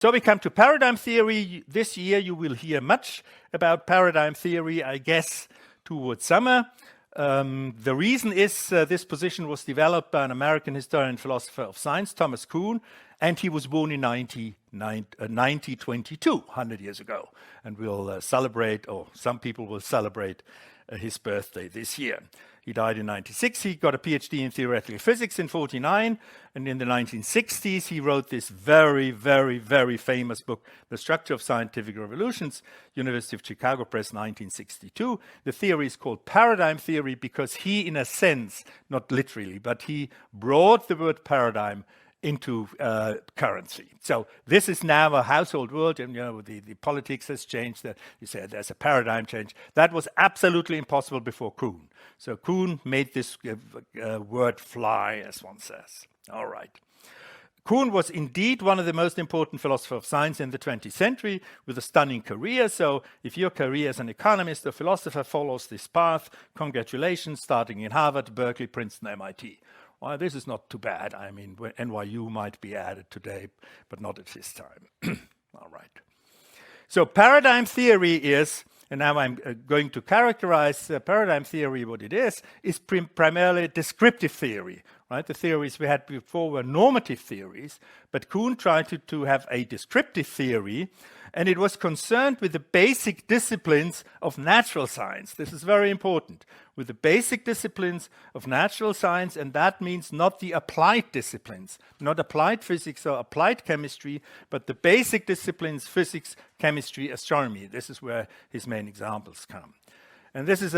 So we come to paradigm theory. This year you will hear much about paradigm theory, I guess, towards summer. The reason is this position was developed by an American historian and philosopher of science, Thomas Kuhn, and he was born in 1922, 100 years ago. And we'll celebrate, or some people will celebrate his birthday this year. He died in 1996. He got a PhD in theoretical physics in 1949. And in the 1960s, he wrote this very, very, very famous book, The Structure of Scientific Revolutions, University of Chicago Press, 1962. The theory is called paradigm theory because he, in a sense, not literally, but he brought the word paradigm into currency. So this is now a household word, and the politics has changed. You said there's a paradigm change. That was absolutely impossible before Kuhn. So Kuhn made this word fly, as one says. All right. Kuhn was indeed one of the most important philosophers of science in the 20th century, with a stunning career. So if your career as an economist or philosopher follows this path, congratulations, starting in Harvard, Berkeley, Princeton, MIT. Well, this is not too bad. I mean, NYU might be added today, but not at this time. All right. So paradigm theory is, and now I'm going to characterize paradigm theory, what it is primarily descriptive theory. Right? The theories we had before were normative theories, but Kuhn tried to have a descriptive theory, and it was concerned with the basic disciplines of natural science. This is very important. With the basic disciplines of natural science, and that means not the applied disciplines, not applied physics or applied chemistry, but the basic disciplines, physics, chemistry, astronomy. This is where his main examples come. And this is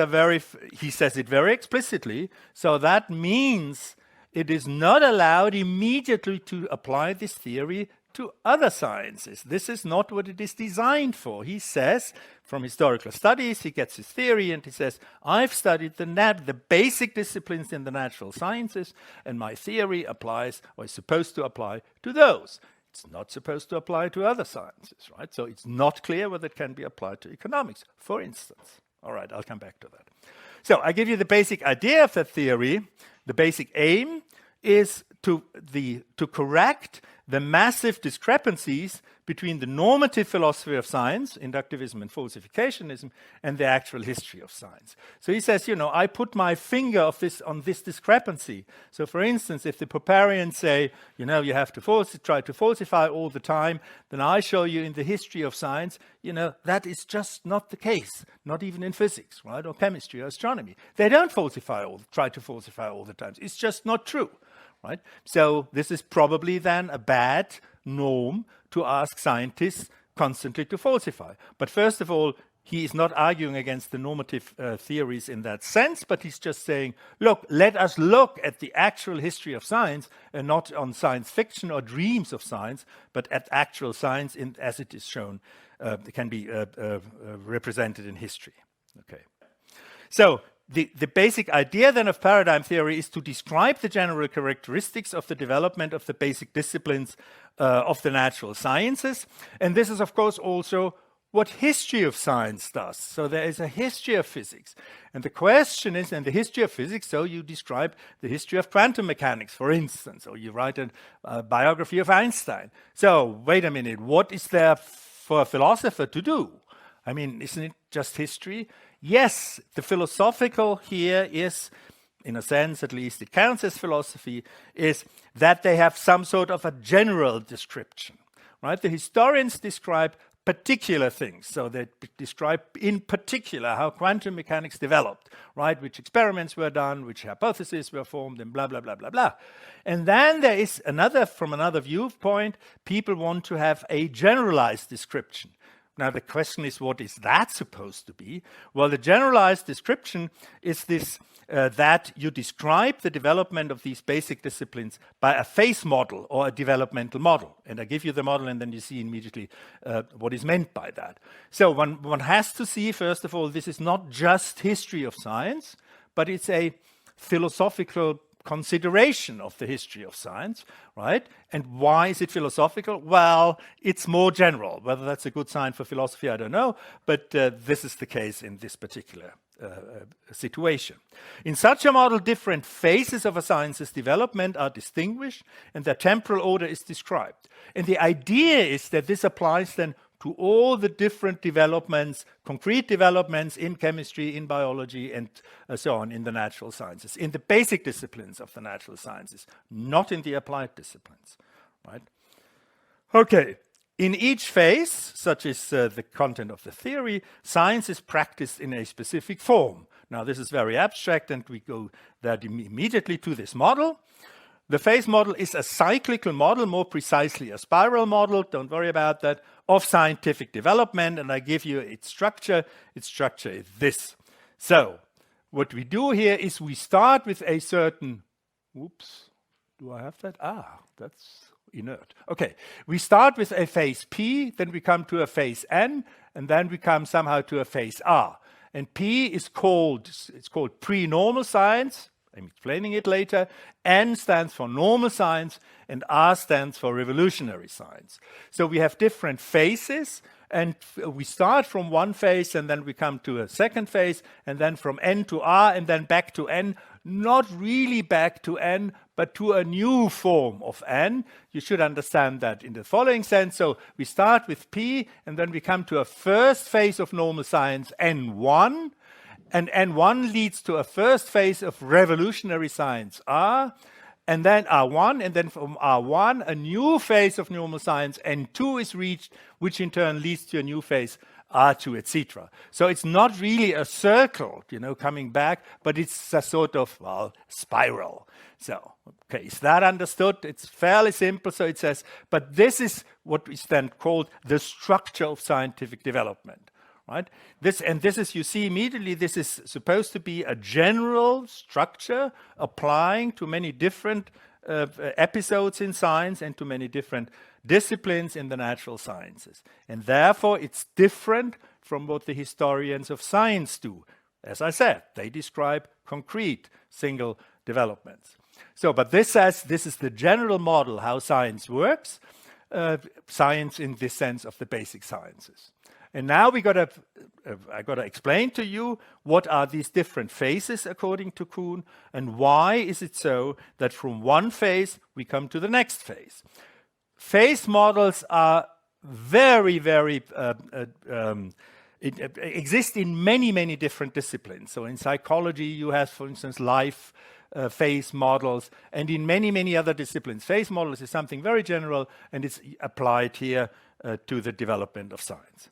he says it very explicitly, so that means it is not allowed immediately to apply this theory to other sciences. This is not what it is designed for. He says, from historical studies, he gets his theory and he says, I've studied the basic disciplines in the natural sciences, and my theory applies, or is supposed to apply to those. It's not supposed to apply to other sciences, right? So it's not clear whether it can be applied to economics, for instance. All right, I'll come back to that. So I give you the basic idea of that theory. The basic aim is to correct the massive discrepancies between the normative philosophy of science, inductivism and falsificationism, and the actual history of science. So he says, I put my finger on this discrepancy. So for instance, if the Popperians say, you have to try to falsify all the time, then I show you in the history of science, that is just not the case, not even in physics, right, or chemistry or astronomy. They don't try to falsify all the time. It's just not true. Right? So this is probably then a bad norm to ask scientists constantly to falsify. But first of all, he is not arguing against the normative theories in that sense, but he's just saying, look, let us look at the actual history of science, and not on science fiction or dreams of science, but at actual science as it is shown, can be represented in history. Okay. So the basic idea then of paradigm theory is to describe the general characteristics of the development of the basic disciplines of the natural sciences. And this is, of course, also what history of science does. So there is a history of physics. And the question is, in the history of physics, so you describe the history of quantum mechanics, for instance, or you write a biography of Einstein. So wait a minute, what is there for a philosopher to do? I mean, isn't it just history? Yes, the philosophical here is, in a sense at least, it counts as philosophy, is that they have some sort of a general description, right? The historians describe particular things. So they describe in particular how quantum mechanics developed, right? Which experiments were done, which hypotheses were formed, and blah, blah, blah, blah, blah. And then there is from another viewpoint, people want to have a generalized description. Now, the question is, what is that supposed to be? Well, the generalized description is this, that you describe the development of these basic disciplines by a phase model or a developmental model. And I give you the model, and then you see immediately what is meant by that. So one has to see, first of all, this is not just history of science, but it's a philosophical consideration of the history of science, right? And why is it philosophical? Well, it's more general. Whether that's a good sign for philosophy, I don't know, but this is the case in this particular situation. In such a model, different phases of a science's development are distinguished and their temporal order is described. And the idea is that this applies then to all the different developments, concrete developments in chemistry, in biology, and so on in the natural sciences, in the basic disciplines of the natural sciences, not in the applied disciplines, right? Okay, in each phase, such is the content of the theory, science is practiced in a specific form. Now, this is very abstract, and we go there immediately to this model. The phase model is a cyclical model, more precisely a spiral model, don't worry about that, of scientific development, and I give you its structure. Its structure is this. So, what we do here is we start with a certain, oops, do I have that? That's inert. Okay, we start with a phase P, then we come to a phase N, and then we come somehow to a phase R. And P is called, it's called prenormal science. I'm explaining it later. N stands for normal science, and R stands for revolutionary science. So we have different phases, and we start from one phase, and then we come to a second phase, and then from N to R, and then back to N. Not really back to N, but to a new form of N. You should understand that in the following sense. So we start with P, and then we come to a first phase of normal science, N1. And N1 leads to a first phase of revolutionary science, R, and then R1, and then from R1, a new phase of normal science, N2 is reached, which in turn leads to a new phase, R2, etc. So it's not really a circle, coming back, but it's a sort of, spiral. So, okay, is that understood? It's fairly simple. So it says, but this is what is then called the structure of scientific development. Right? This is, you see immediately, this is supposed to be a general structure applying to many different episodes in science and to many different disciplines in the natural sciences. And therefore, it's different from what the historians of science do. As I said, they describe concrete single developments. So, but this says this is the general model how science works, science in this sense of the basic sciences. And now I got to explain to you what are these different phases according to Kuhn, and why is it so that from one phase we come to the next phase. Phase models are very, very exist in many, many different disciplines. So in psychology you have, for instance, life phase models, and in many, many other disciplines. Phase models is something very general, and it's applied here to the development of science.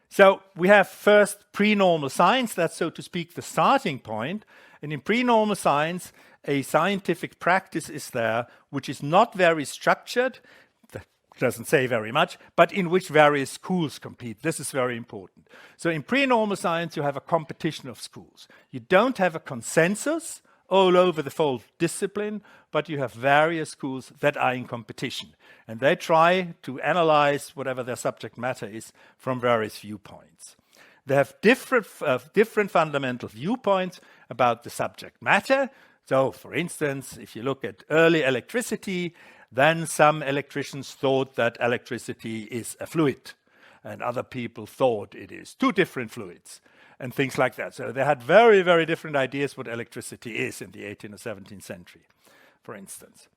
So we have first prenormal science, that's so to speak the starting point. And in prenormal science, a scientific practice is there which is not very structured, that doesn't say very much, but in which various schools compete. This is very important. So in prenormal science, you have a competition of schools. You don't have a consensus all over the whole discipline, but you have various schools that are in competition. And they try to analyze whatever their subject matter is from various viewpoints. They have different fundamental viewpoints about the subject matter. So, for instance, if you look at early electricity, then some electricians thought that electricity is a fluid, and other people thought it is two different fluids, and things like that. So they had very, very different ideas what electricity is in the 18th or 17th century, for instance.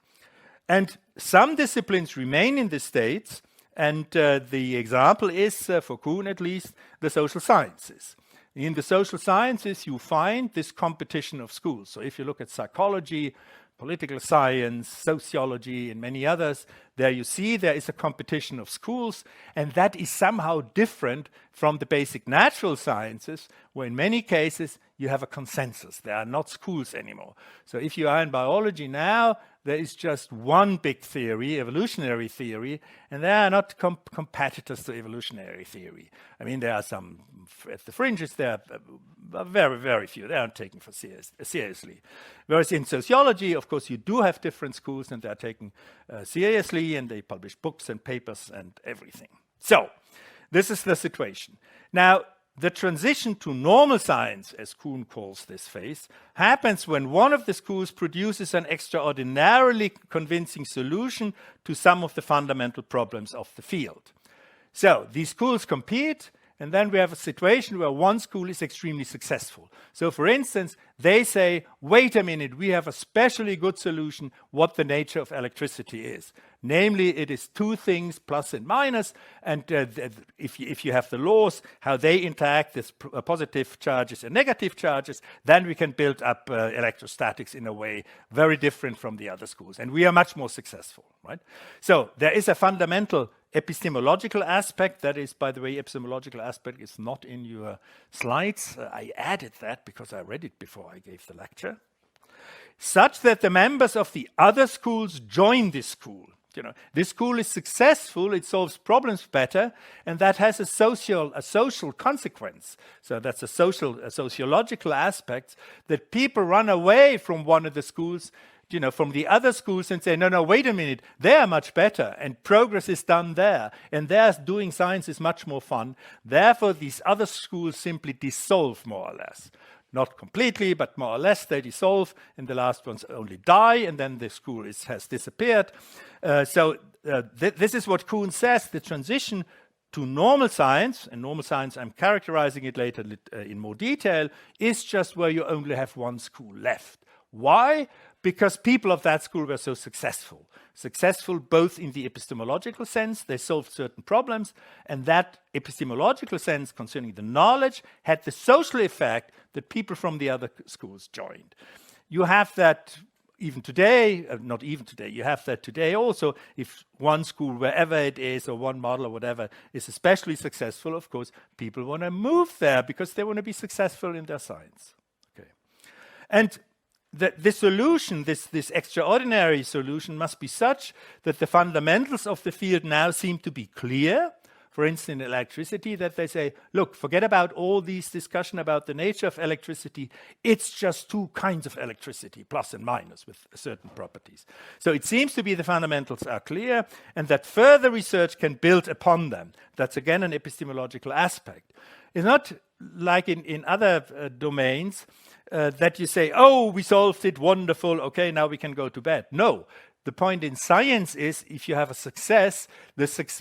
And some disciplines remain in this state, and the example is, for Kuhn at least, the social sciences. In the social sciences, you find this competition of schools. So if you look at psychology, political science, sociology, and many others, there you see there is a competition of schools, and that is somehow different from the basic natural sciences, where in many cases you have a consensus. There are not schools anymore. So if you are in biology now, there is just one big theory, evolutionary theory, and there are not competitors to evolutionary theory. I mean, there are some at the fringes, there are very, very few. They aren't taken for seriously. Whereas in sociology, of course, you do have different schools, and they are taken seriously, and they publish books and papers and everything. So, this is the situation. Now, the transition to normal science, as Kuhn calls this phase, happens when one of the schools produces an extraordinarily convincing solution to some of the fundamental problems of the field. So, these schools compete, and then we have a situation where one school is extremely successful. So for instance, they say, wait a minute, we have a specially good solution what the nature of electricity is. Namely, it is two things, plus and minus, and if you have the laws, how they interact with positive charges and negative charges, then we can build up electrostatics in a way very different from the other schools. And we are much more successful, right? So there is a fundamental epistemological aspect. That is, by the way, epistemological aspect is not in your slides. I added that because I read it before I gave the lecture. Such that the members of the other schools join this school. You know, this school is successful, it solves problems better, and that has a social consequence. So that's a sociological aspect, that people run away from one of the schools, you know, from the other schools, and say, no, wait a minute, they are much better, and progress is done there, and there doing science is much more fun. Therefore, these other schools simply dissolve more or less. Not completely, but more or less they dissolve, and the last ones only die, and then the school has disappeared. This is what Kuhn says, the transition to normal science, and normal science, I'm characterizing it later in more detail, is just where you only have one school left. Why? Because people of that school were so successful. Successful both in the epistemological sense, they solved certain problems, and that epistemological sense concerning the knowledge had the social effect that people from the other schools joined. You have that even today, not even today, you have that today also. If one school, wherever it is, or one model or whatever, is especially successful, of course, people want to move there because they want to be successful in their science. Okay. And the solution, this extraordinary solution, must be such that the fundamentals of the field now seem to be clear. For instance, in electricity, that they say, look, forget about all these discussion about the nature of electricity. It's just two kinds of electricity, plus and minus, with certain properties. So it seems to be the fundamentals are clear, and that further research can build upon them. That's again an epistemological aspect. It's not like in other domains, that you say, oh, we solved it, wonderful, okay, now we can go to bed. No, the point in science is if you have a success,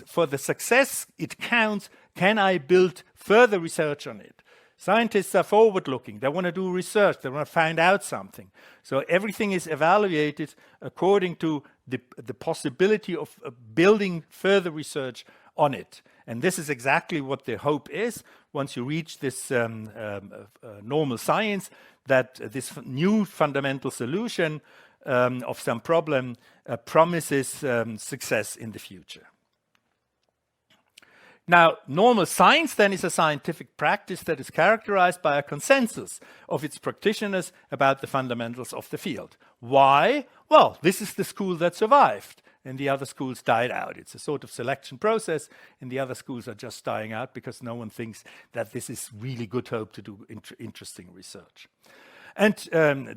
for the success it counts, can I build further research on it? Scientists are forward-looking, they want to do research, they want to find out something. So everything is evaluated according to the possibility of building further research on it. And this is exactly what the hope is once you reach this normal science, that this new fundamental solution of some problem promises success in the future. Now, normal science then is a scientific practice that is characterized by a consensus of its practitioners about the fundamentals of the field. Why? Well, this is the school that survived, and the other schools died out. It's a sort of selection process, and the other schools are just dying out because no one thinks that this is really good hope to do interesting research. And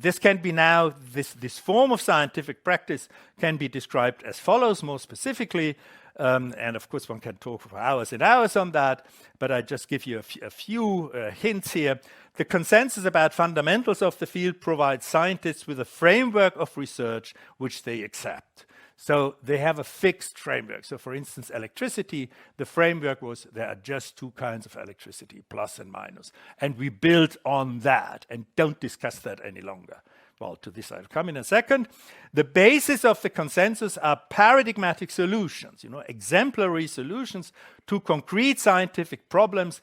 this can be now, this form of scientific practice can be described as follows more specifically. And of course, one can talk for hours and hours on that, but I just give you a few hints here. The consensus about fundamentals of the field provides scientists with a framework of research which they accept. So they have a fixed framework. So for instance, electricity, the framework was there are just two kinds of electricity, plus and minus. And we build on that and don't discuss that any longer. Well, to this I'll come in a second. The basis of the consensus are paradigmatic solutions, exemplary solutions to concrete scientific problems,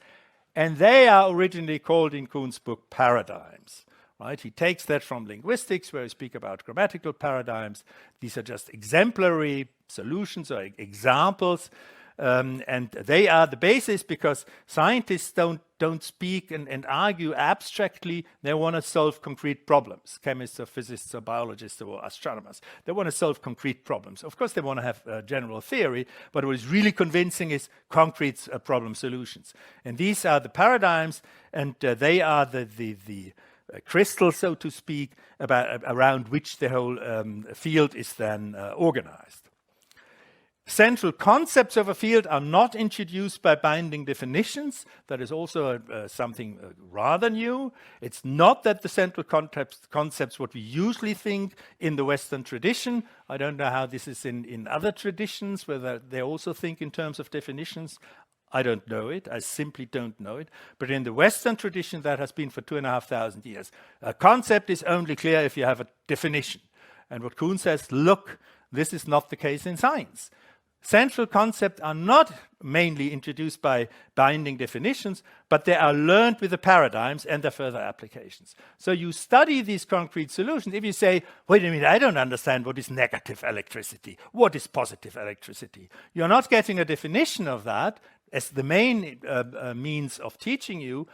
and they are originally called in Kuhn's book paradigms. Right? He takes that from linguistics, where he speaks about grammatical paradigms. These are just exemplary solutions or examples, and they are the basis because scientists don't speak and argue abstractly. They want to solve concrete problems. Chemists or physicists or biologists or astronomers, they want to solve concrete problems. Of course, they want to have general theory, but what is really convincing is concrete problem solutions. And these are the paradigms, and they are the crystal, so to speak, around which the whole field is then organized. Central concepts of a field are not introduced by binding definitions. That is also something rather new. It's not that the central concepts what we usually think in the Western tradition. I don't know how this is in other traditions, whether they also think in terms of definitions. I don't know it. I simply don't know it. But in the Western tradition, that has been for 2,500 years. A concept is only clear if you have a definition. And what Kuhn says, look, this is not the case in science. Central concepts are not mainly introduced by binding definitions, but they are learned with the paradigms and their further applications. So you study these concrete solutions. If you say, wait a minute, I don't understand what is negative electricity, what is positive electricity, you're not getting a definition of that as the main means of teaching you,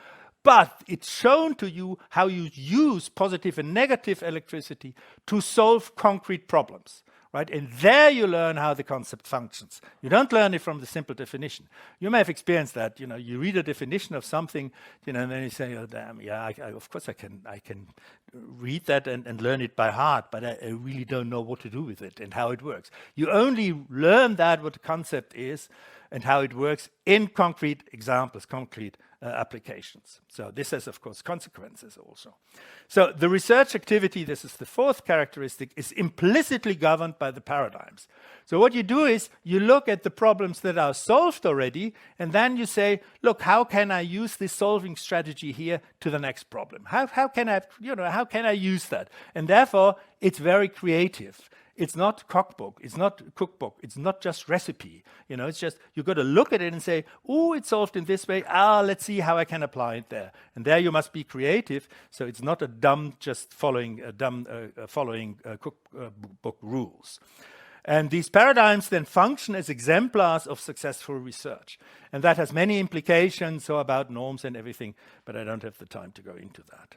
but it's shown to you how you use positive and negative electricity to solve concrete problems. Right? And there you learn how the concept functions. You don't learn it from the simple definition. You may have experienced that. You read a definition of something, and then you say, "Oh, damn, yeah, of course I can read that and learn it by heart, but I really don't know what to do with it and how it works." You only learn that what the concept is and how it works in concrete examples, concrete applications. So this has, of course, consequences also. So the research activity, this is the fourth characteristic, is implicitly governed by the paradigms. So what you do is you look at the problems that are solved already, and then you say, look, how can I use this solving strategy here to the next problem? How can I use that? And therefore, it's very creative. It's not cookbook, it's not cookbook, it's not just recipe. It's just, you've got to look at it and say, oh, it's solved in this way. Let's see how I can apply it there. And there you must be creative. So it's not a dumb, just following cookbook rules. And these paradigms then function as exemplars of successful research. And that has many implications, so about norms and everything, but I don't have the time to go into that.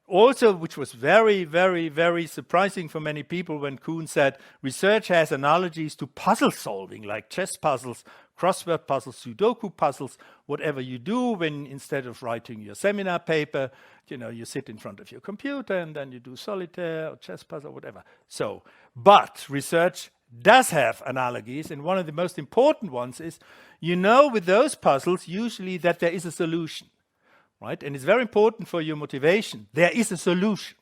Also, which was very, very, very surprising for many people when Kuhn said research has analogies to puzzle solving, like chess puzzles, crossword puzzles, Sudoku puzzles, whatever you do when instead of writing your seminar paper, you sit in front of your computer and then you do solitaire or chess puzzle, whatever. So, but research does have analogies, and one of the most important ones is, with those puzzles, usually that there is a solution. Right? And it's very important for your motivation. There is a solution.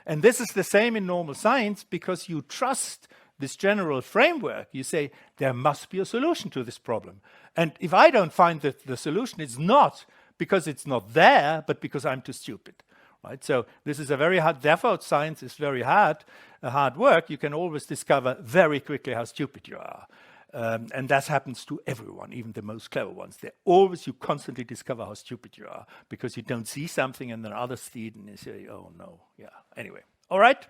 And this is the same in normal science because you trust this general framework. You say, there must be a solution to this problem. And if I don't find the solution, it's not because it's not there, but because I'm too stupid. Right? So this is a very hard, therefore science is very hard work. You can always discover very quickly how stupid you are. And that happens to everyone, even the most clever ones. You constantly discover how stupid you are because you don't see something and then others see it and you say, oh no, yeah, anyway. All right.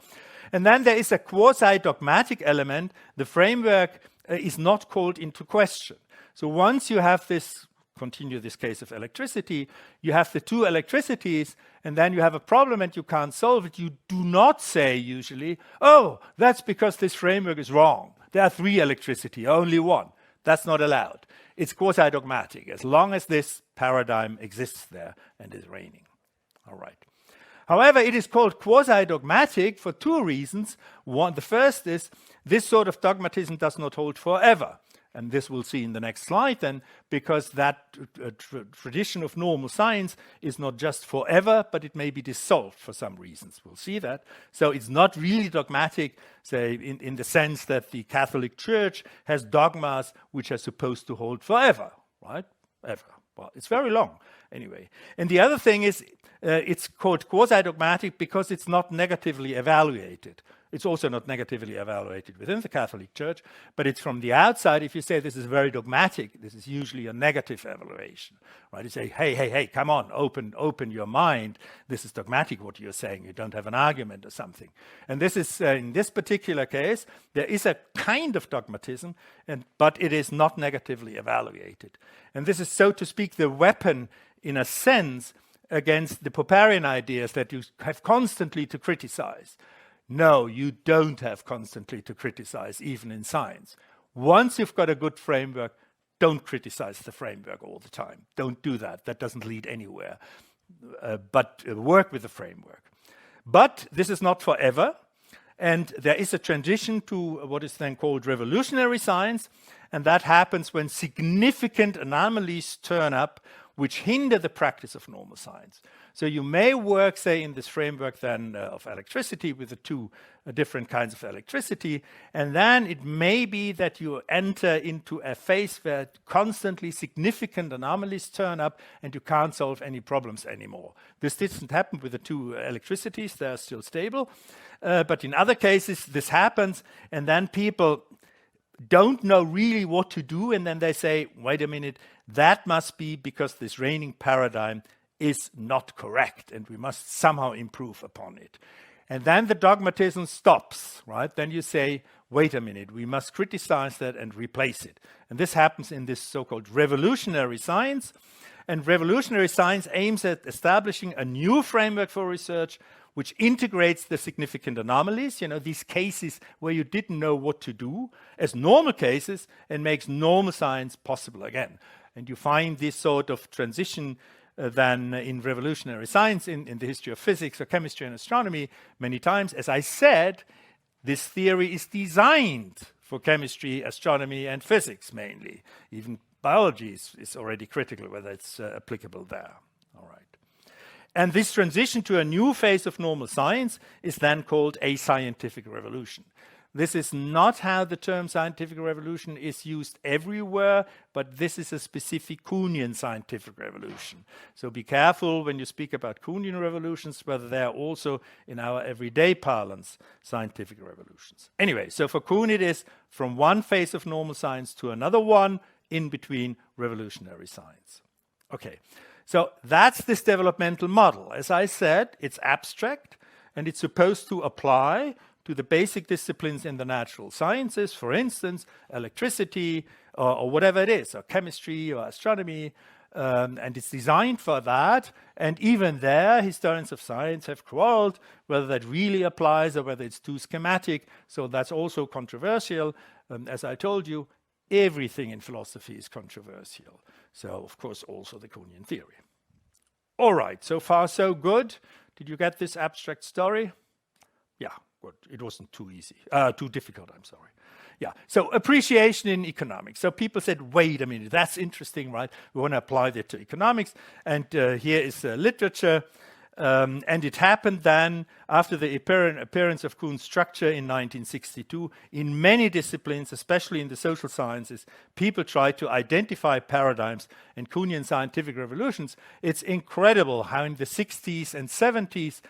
And then there is a quasi-dogmatic element. The framework is not called into question. So once you have this, continue this case of electricity, you have the two electricities and then you have a problem and you can't solve it. You do not say usually, oh, that's because this framework is wrong. There are three electricity, only one. That's not allowed. It's quasi-dogmatic, as long as this paradigm exists there and is reigning. All right. However, it is called quasi-dogmatic for two reasons. One, the first is, this sort of dogmatism does not hold forever. And this we'll see in the next slide then, because that tradition of normal science is not just forever, but it may be dissolved for some reasons. We'll see that. So it's not really dogmatic, say, in the sense that the Catholic Church has dogmas which are supposed to hold forever, right? Ever. Well, it's very long, anyway. And the other thing is, it's called quasi-dogmatic because it's not negatively evaluated. It's also not negatively evaluated within the Catholic Church, but it's from the outside. If you say this is very dogmatic, this is usually a negative evaluation, right? You say, hey, come on, open your mind. This is dogmatic what you're saying. You don't have an argument or something. And this is, in this particular case, there is a kind of dogmatism, but it is not negatively evaluated. And this is, so to speak, the weapon, in a sense, against the Popperian ideas that you have constantly to criticize. No, you don't have constantly to criticize, even in science. Once you've got a good framework, don't criticize the framework all the time. Don't do that. That doesn't lead anywhere. But work with the framework. But this is not forever. And there is a transition to what is then called revolutionary science. And that happens when significant anomalies turn up, which hinder the practice of normal science. So you may work, say, in this framework then of electricity with the two different kinds of electricity, and then it may be that you enter into a phase where constantly significant anomalies turn up and you can't solve any problems anymore. This didn't happen with the two electricities, they're still stable, but in other cases this happens, and then people don't know really what to do, and then they say, wait a minute, that must be because this reigning paradigm is not correct and we must somehow improve upon it. And then the dogmatism stops, right? Then you say, wait a minute, we must criticize that and replace it. And this happens in this so-called revolutionary science. And revolutionary science aims at establishing a new framework for research which integrates the significant anomalies, these cases where you didn't know what to do, as normal cases, and makes normal science possible again. And you find this sort of transition then in revolutionary science, in the history of physics or chemistry and astronomy many times. As I said, this theory is designed for chemistry, astronomy, and physics mainly. Even biology is already critical whether it's applicable there. All right. And this transition to a new phase of normal science is then called a scientific revolution. This is not how the term scientific revolution is used everywhere, but this is a specific Kuhnian scientific revolution. So be careful when you speak about Kuhnian revolutions, whether they are also in our everyday parlance scientific revolutions. Anyway, so for Kuhn it is from one phase of normal science to another one in between revolutionary science. Okay, so that's this developmental model. As I said, it's abstract and it's supposed to apply to the basic disciplines in the natural sciences, for instance, electricity or whatever it is, or chemistry or astronomy, and it's designed for that. And even there, historians of science have quarreled whether that really applies or whether it's too schematic. So that's also controversial. As I told you, everything in philosophy is controversial. So, of course, also the Kuhnian theory. All right, so far so good. Did you get this abstract story? Yeah. It wasn't too difficult, I'm sorry. Yeah, so appreciation in economics. So people said, wait a minute, that's interesting, right? We want to apply that to economics. And here is literature. And it happened then after the appearance of Kuhn's structure in 1962. In many disciplines, especially in the social sciences, people tried to identify paradigms in Kuhnian scientific revolutions. It's incredible how in the 60s and 70s,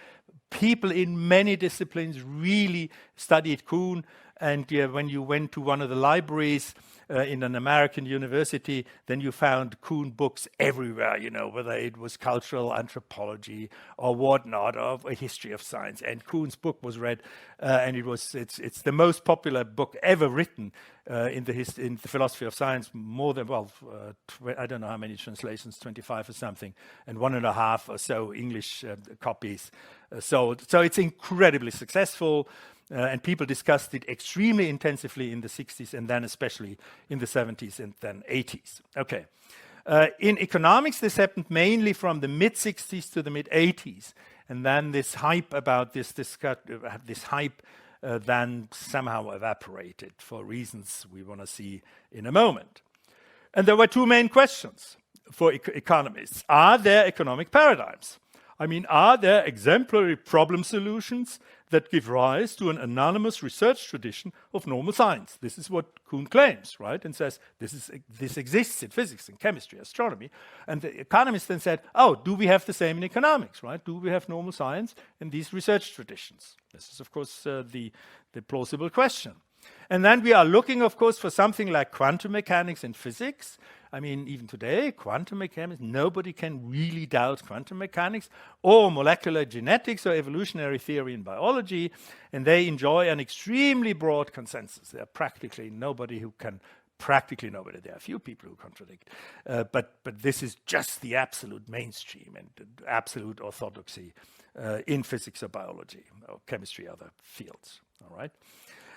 people in many disciplines really studied Kuhn, and when you went to one of the libraries in an American university, then you found Kuhn books everywhere, whether it was cultural anthropology or whatnot, or a history of science. And Kuhn's book was read, and it's the most popular book ever written in the philosophy of science. More than I don't know how many translations, 25 or something, and 1.5 or so English copies. So it's incredibly successful. And people discussed it extremely intensively in the 60s and then especially in the 70s and then 80s. Okay. In economics, this happened mainly from the mid-60s to the mid-80s. And then this hype about this hype then somehow evaporated for reasons we want to see in a moment. And there were two main questions for economists. Are there economic paradigms? I mean, are there exemplary problem solutions that give rise to an anonymous research tradition of normal science? This is what Kuhn claims, right? And says this exists in physics and chemistry, astronomy. And the economists then said, oh, do we have the same in economics, right? Do we have normal science in these research traditions? This is, of course, the plausible question. And then we are looking, of course, for something like quantum mechanics in physics. I mean, even today, quantum mechanics, nobody can really doubt quantum mechanics, or molecular genetics or evolutionary theory in biology, and they enjoy an extremely broad consensus. There are practically nobody. There are a few people who contradict. But this is just the absolute mainstream and absolute orthodoxy in physics or biology or chemistry, other fields. All right.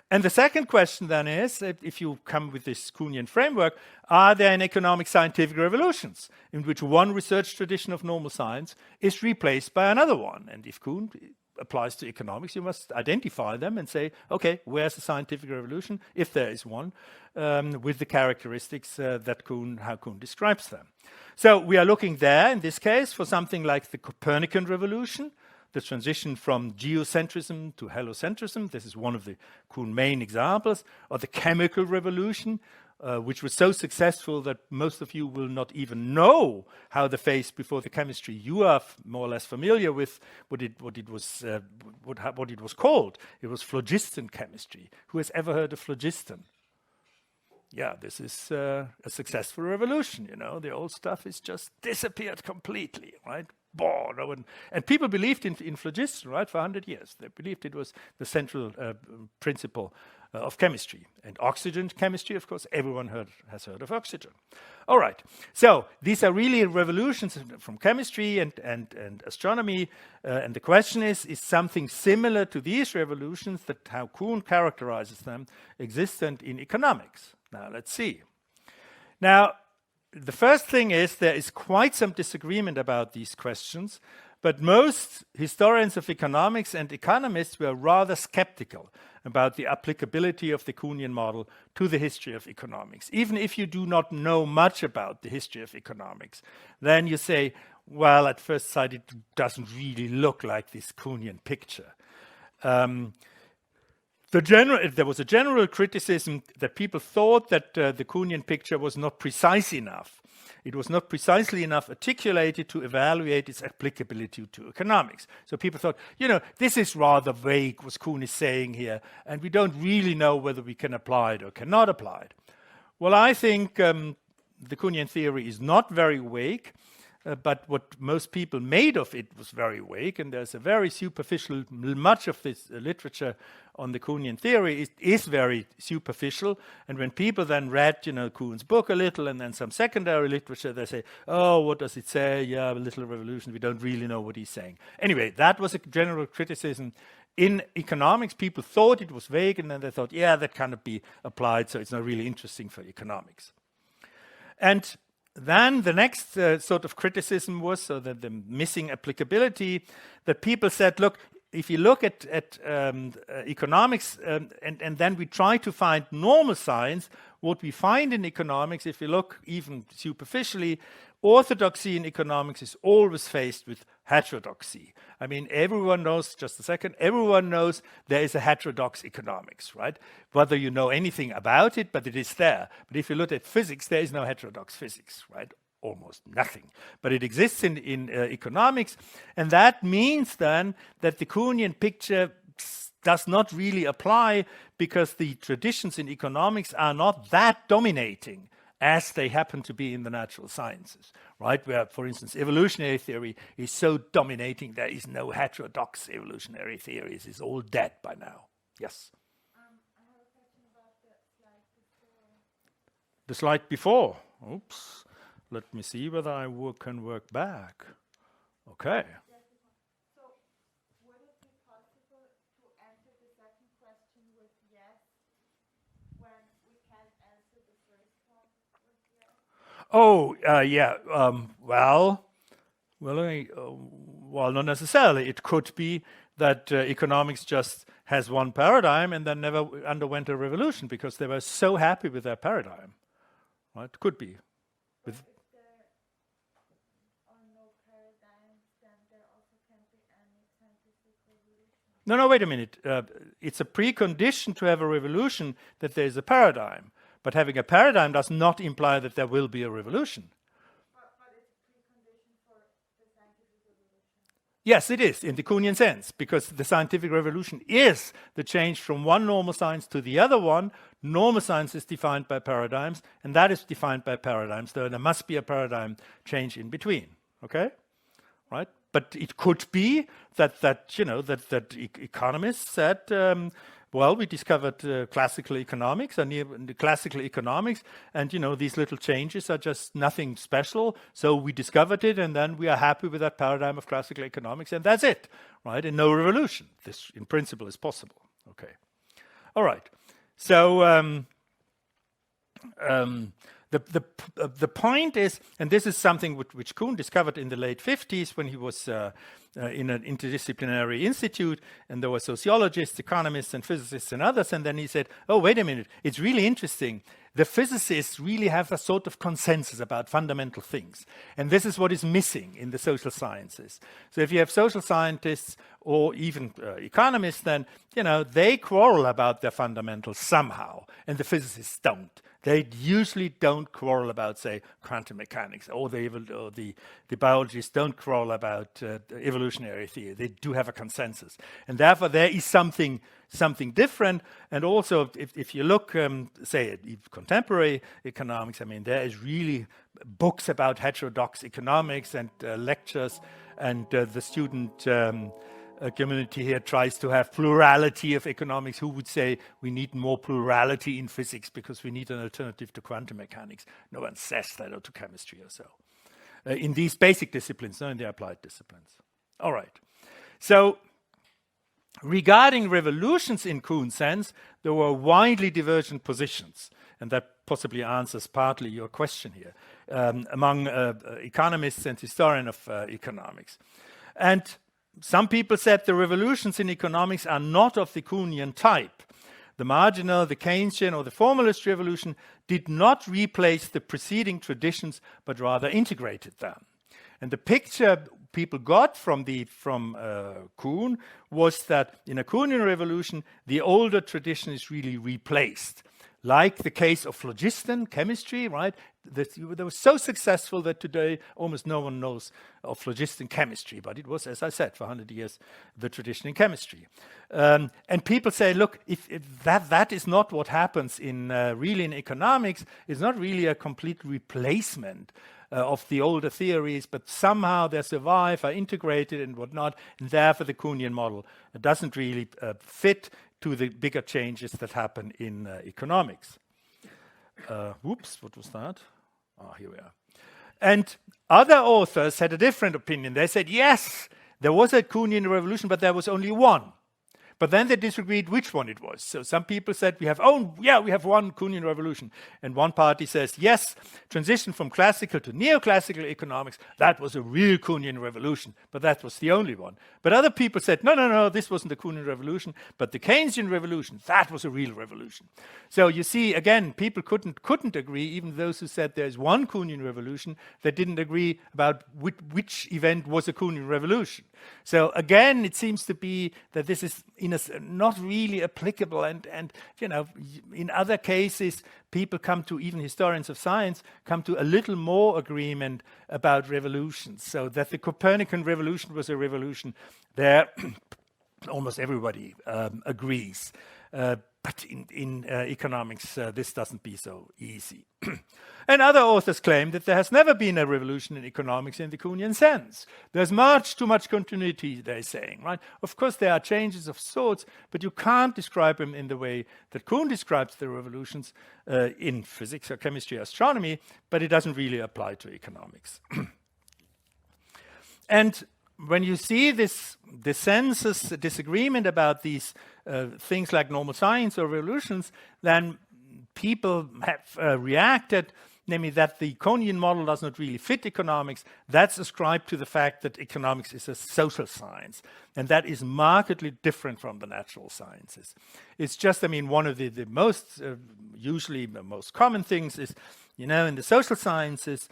And the second question then is, if you come with this Kuhnian framework, are there in economic scientific revolutions in which one research tradition of normal science is replaced by another one? And if Kuhn applies to economics. You must identify them and say, okay, where's the scientific revolution, if there is one, with the characteristics how Kuhn describes them. So we are looking there, in this case, for something like the Copernican revolution, the transition from geocentrism to heliocentrism. This is one of the Kuhn main examples. Or the chemical revolution, which was so successful that most of you will not even know how the phase before the chemistry you are more or less familiar with what it was called. It was phlogiston chemistry. Who has ever heard of phlogiston? Yeah, this is a successful revolution. The old stuff is just disappeared completely, right? And people believed in phlogiston, right, for 100 years. They believed it was the central principle of chemistry. And oxygen chemistry, of course, everyone has heard of oxygen. All right, so these are really revolutions from chemistry and astronomy. And the question is something similar to these revolutions, that how Kuhn characterizes them, existent in economics? Now, let's see. Now, the first thing is there is quite some disagreement about these questions, but most historians of economics and economists were rather skeptical about the applicability of the Kuhnian model to the history of economics. Even if you do not know much about the history of economics, then you say, well, at first sight, it doesn't really look like this Kuhnian picture. There was a general criticism that people thought that the Kuhnian picture was not precise enough. It was not precisely enough articulated to evaluate its applicability to economics. So people thought, this is rather vague, what Kuhn is saying here, and we don't really know whether we can apply it or cannot apply it. Well, I think the Kuhnian theory is not very vague. But what most people made of it was very vague, and there's a very superficial, much of this literature on the Kuhnian theory is very superficial. And when people then read, Kuhn's book a little and then some secondary literature, they say, oh, what does it say? Yeah, a little revolution. We don't really know what he's saying. Anyway, that was a general criticism. In economics, people thought it was vague, and then they thought, yeah, that cannot be applied, so it's not really interesting for economics. And then the next sort of criticism was, so that the missing applicability, that people said, look, if you look at economics and then we try to find normal science, what we find in economics, if you look even superficially, orthodoxy in economics is always faced with heterodoxy. I mean, everyone knows, just a second, everyone knows there is a heterodox economics, right? Whether you know anything about it, but it is there. But if you look at physics, there is no heterodox physics, right? Almost nothing. But it exists in economics, and that means then that the Kuhnian picture does not really apply because the traditions in economics are not that dominating as they happen to be in the natural sciences, right? Where, for instance, evolutionary theory is so dominating, there is no heterodox evolutionary theories. It's all dead by now. Yes? I have a question about the slide The before. slide before. Oops. Let me see whether I can work back. Okay. So, would it be possible to answer the second question with yes when we can't answer the first one with yes? Oh, yeah. Well, not necessarily. It could be that economics just has one paradigm and then never underwent a revolution because they were so happy with their paradigm. Right? Could be. If there are no paradigms, then there also can't be any scientific revolution. No, wait a minute. It's a precondition to have a revolution that there is a paradigm. But having a paradigm does not imply that there will be a revolution. But it's a precondition for the scientific revolution. Yes, it is, in the Kuhnian sense, because the scientific revolution is the change from one normal science to the other one. Normal science is defined by paradigms, and that is defined by paradigms. So there must be a paradigm change in between. Okay? Right? But it could be that economists said, well, we discovered classical economics, and the classical economics, and these little changes are just nothing special. So we discovered it, and then we are happy with that paradigm of classical economics, and that's it, right? And no revolution. This, in principle, is possible. Okay. All right. So The point is, and this is something which Kuhn discovered in the late 50s when he was in an interdisciplinary institute, and there were sociologists, economists, and physicists and others, and then he said, oh, wait a minute, it's really interesting. The physicists really have a sort of consensus about fundamental things, and this is what is missing in the social sciences. So if you have social scientists or even economists, then, they quarrel about their fundamentals somehow, and the physicists don't. They usually don't quarrel about, say, quantum mechanics, or the biologists don't quarrel about evolutionary theory. They do have a consensus. And therefore, there is something different. And also, if you look, say, at contemporary economics, I mean, there is really books about heterodox economics and lectures, and the student community here tries to have plurality of economics. Who would say we need more plurality in physics because we need an alternative to quantum mechanics? No one says that, or to chemistry or so. In these basic disciplines, not in the applied disciplines. All right. So regarding revolutions in Kuhn's sense, there were widely divergent positions, and that possibly answers partly your question here, among economists and historians of economics. And some people said the revolutions in economics are not of the Kuhnian type. The marginal, the Keynesian, or the formalist revolution did not replace the preceding traditions, but rather integrated them. And the picture people got from Kuhn was that in a Kuhnian revolution, the older tradition is really replaced. Like the case of phlogiston chemistry, right? They were so successful that today almost no one knows of phlogiston chemistry, but it was, as I said, for 100 years, the tradition in chemistry. And people say, look, if that is not what happens really in economics, it's not really a complete replacement of the older theories, but somehow they survive, are integrated and whatnot, and therefore the Kuhnian model doesn't really fit to the bigger changes that happen in economics. Whoops, what was that? Oh, here we are. And other authors had a different opinion. They said, yes, there was a Kuhnian revolution, but there was only one. But then they disagreed which one it was. So some people said, we have one Kuhnian revolution. And one party says, yes, transition from classical to neoclassical economics, that was a real Kuhnian revolution. But that was the only one. But other people said, no, this wasn't the Kuhnian revolution, but the Keynesian revolution, that was a real revolution. So you see, again, people couldn't agree, even those who said there's one Kuhnian revolution, they didn't agree about which event was a Kuhnian revolution. So again, it seems to be that this is not really applicable, and in other cases, people come to, even historians of science, come to a little more agreement about revolutions. So that the Copernican revolution was a revolution, there almost everybody agrees. But in economics, this doesn't be so easy. And other authors claim that there has never been a revolution in economics in the Kuhnian sense. There's too much continuity, they're saying, right? Of course, there are changes of sorts, but you can't describe them in the way that Kuhn describes the revolutions in physics or chemistry or astronomy, but it doesn't really apply to economics. And when you see this disagreement about these things like normal science or revolutions, then people have reacted, namely that the Kuhnian model does not really fit economics. That's ascribed to the fact that economics is a social science, and that is markedly different from the natural sciences. It's just, one of the most, usually the most common things is, in the social sciences,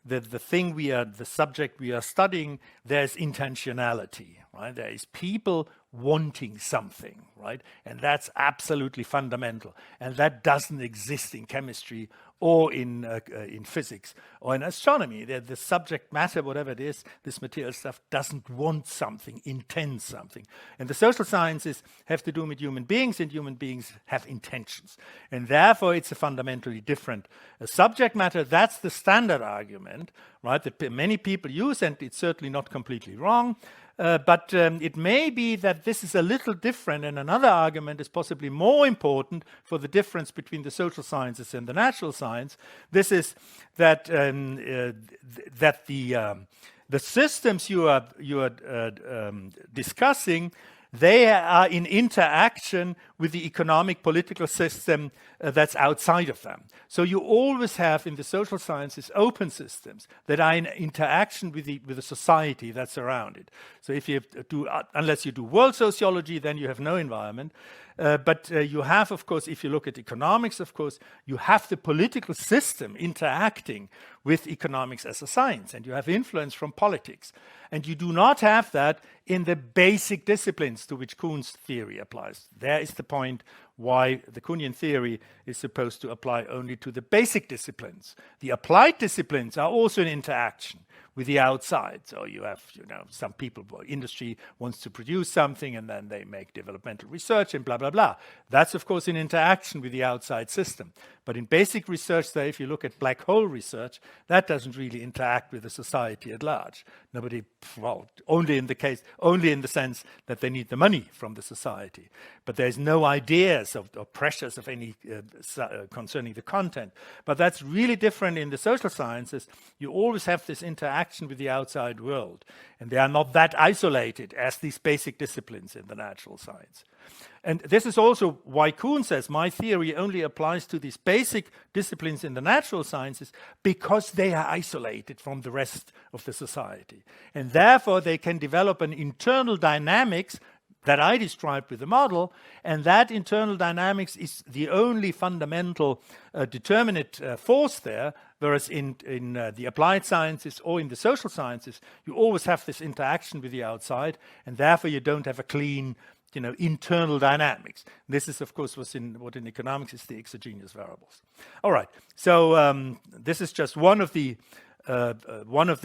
the subject we are studying, there's intentionality, right? There is people wanting something, right? And that's absolutely fundamental. And that doesn't exist in chemistry or in physics or in astronomy. The subject matter, whatever it is, this material stuff doesn't want something, intends something. And the social sciences have to do with human beings, and human beings have intentions. And therefore, it's a fundamentally different subject matter. That's the standard argument, right, that many people use, and it's certainly not completely wrong. But it may be that this is a little different, and another argument is possibly more important for the difference between the social sciences and the natural science. This is that that the systems you are discussing, they are in interaction with the economic political system that's outside of them. So you always have in the social sciences open systems that are in interaction with the society that's around it. So if you do, unless you do world sociology, then you have no environment. But you have, of course, if you look at economics, of course, you have the political system interacting with economics as a science, and you have influence from politics. And you do not have that in the basic disciplines to which Kuhn's theory applies. There is the point why the Kuhnian theory is supposed to apply only to the basic disciplines. The applied disciplines are also in interaction with the outside. So you have, some people, industry wants to produce something and then they make developmental research and blah, blah, blah. That's, of course, in interaction with the outside system. But in basic research, there, if you look at black hole research, that doesn't really interact with the society at large. Only in the sense that they need the money from the society. But there's no ideas or pressures of any concerning the content. But that's really different in the social sciences. You always have this interaction with the outside world. And they are not that isolated as these basic disciplines in the natural science. And this is also why Kuhn says my theory only applies to these basic disciplines in the natural sciences because they are isolated from the rest of the society. And therefore they can develop an internal dynamics that I described with the model, and that internal dynamics is the only fundamental determinate force there, whereas in the applied sciences or in the social sciences, you always have this interaction with the outside, and therefore you don't have a clean internal dynamics. This is, of course, what in economics is the exogenous variables. All right, so this is just one of the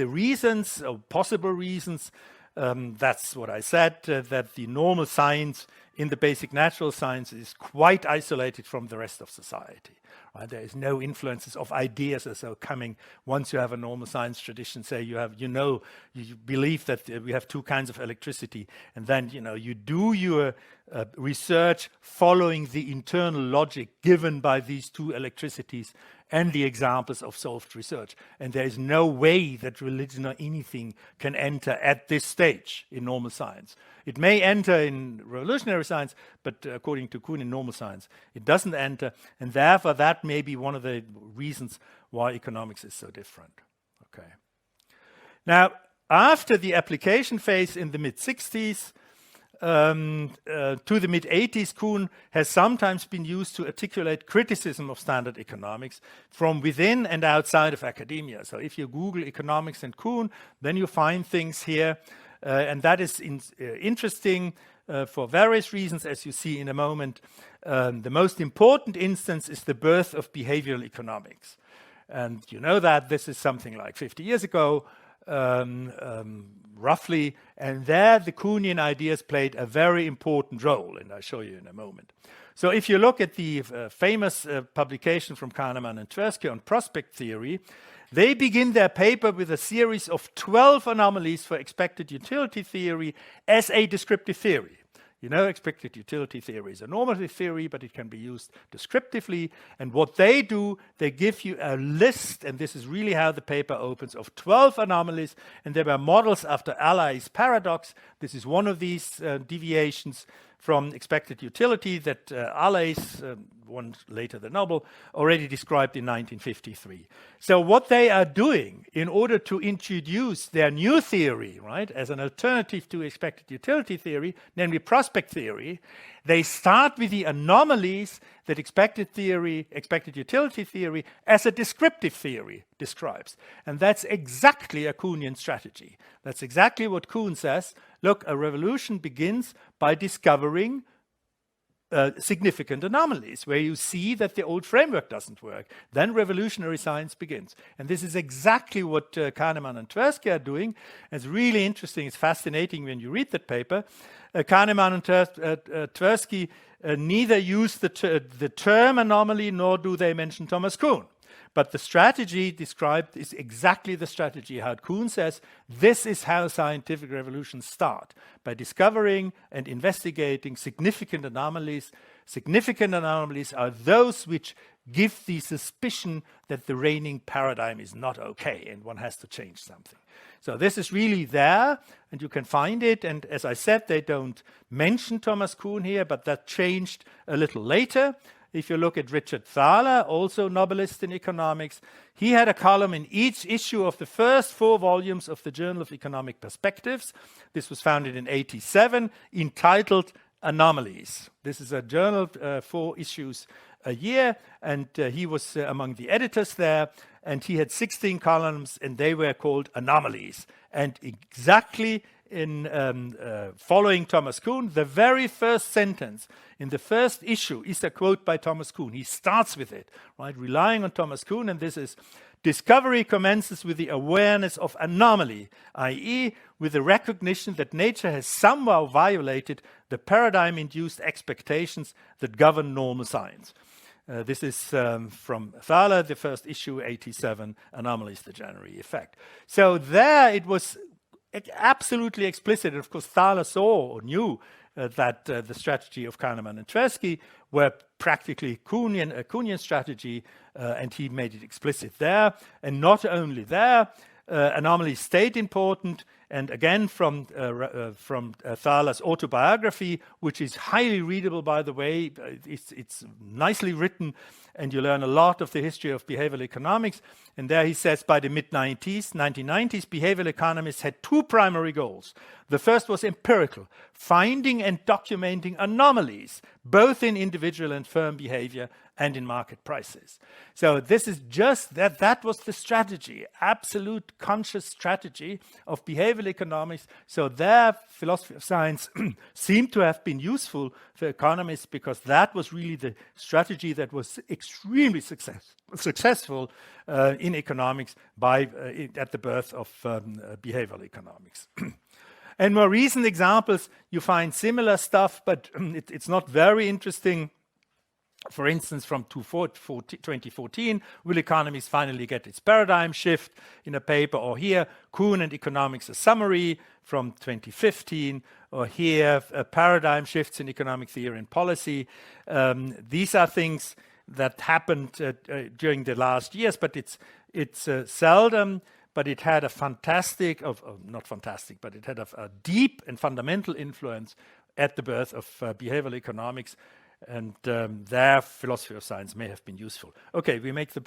reasons, or possible reasons. That's what I said, that the normal science in the basic natural science is quite isolated from the rest of society. Right? There is no influences of ideas as are coming once you have a normal science tradition. Say you believe that we have two kinds of electricity, and then you do your research following the internal logic given by these two electricities and the examples of solved research. And there is no way that religion or anything can enter at this stage in normal science. It may enter in revolutionary science, but according to Kuhn in normal science, it doesn't enter. And therefore, that may be one of the reasons why economics is so different. Okay. Now, after the application phase in the mid-60s, to the mid-80s, Kuhn has sometimes been used to articulate criticism of standard economics from within and outside of academia. So if you Google economics and Kuhn, then you find things here, and that is interesting for various reasons, as you see in a moment. The most important instance is the birth of behavioral economics. And you know that this is something like 50 years ago, roughly, and there the Kuhnian ideas played a very important role, and I'll show you in a moment. So if you look at the famous publication from Kahneman and Tversky on prospect theory, they begin their paper with a series of 12 anomalies for expected utility theory as a descriptive theory. Expected utility theory is a normative theory, but it can be used descriptively. And what they do, they give you a list, and this is really how the paper opens, of 12 anomalies, and they were models after Allais' paradox. This is one of these deviations from expected utility that Allais, one later the Nobel, already described in 1953. So what they are doing in order to introduce their new theory, right, as an alternative to expected utility theory, namely prospect theory, they start with the anomalies that expected utility theory as a descriptive theory describes. And that's exactly a Kuhnian strategy. That's exactly what Kuhn says. Look, a revolution begins by discovering significant anomalies, where you see that the old framework doesn't work. Then revolutionary science begins. And this is exactly what Kahneman and Tversky are doing. It's really interesting. It's fascinating when you read that paper. Kahneman and Tversky neither use the term anomaly, nor do they mention Thomas Kuhn. But the strategy described is exactly the strategy how Kuhn says this is how scientific revolutions start, by discovering and investigating significant anomalies. Significant anomalies are those which give the suspicion that the reigning paradigm is not okay and one has to change something. So this is really there, and you can find it. And as I said, they don't mention Thomas Kuhn here, but that changed a little later. If you look at Richard Thaler, also Nobelist in economics, he had a column in each issue of the first 4 volumes of the Journal of Economic Perspectives. This was founded in 1987, entitled Anomalies. This is a journal, 4 issues a year, and he was among the editors there, and he had 16 columns, and they were called Anomalies. And exactly in following Thomas Kuhn, the very first sentence in the first issue is a quote by Thomas Kuhn. He starts with it, right, relying on Thomas Kuhn, and this is: discovery commences with the awareness of anomaly, i.e., with the recognition that nature has somehow violated the paradigm-induced expectations that govern normal science. This is from Thaler, the first issue, 87, Anomalies, the January Effect. So there it was absolutely explicit. And of course, Thaler saw or knew that the strategy of Kahneman and Tversky were practically a Kuhnian strategy, and he made it explicit there. And not only there, anomalies stayed important. And again, from Thaler's autobiography, which is highly readable, by the way, it's nicely written, and you learn a lot of the history of behavioral economics. And there he says, by the mid-1990s, behavioral economists had 2 primary goals. The first was empirical, finding and documenting anomalies, both in individual and firm behavior and in market prices. So this is just that was the strategy, absolute conscious strategy of behavioral economics. So their philosophy of science seemed to have been useful for economists, because that was really the strategy that was extremely successful in economics at the birth of behavioral economics. And more recent examples, you find similar stuff, but it's not very interesting. For instance, from 2014, will economics finally get its paradigm shift, in a paper, or here, Kuhn and Economics, a summary from 2015, or here, paradigm shifts in economic theory and policy. These are things that happened during the last years, but it's seldom. But it had a it had a deep and fundamental influence at the birth of behavioral economics, and their philosophy of science may have been useful. Okay, we make the break.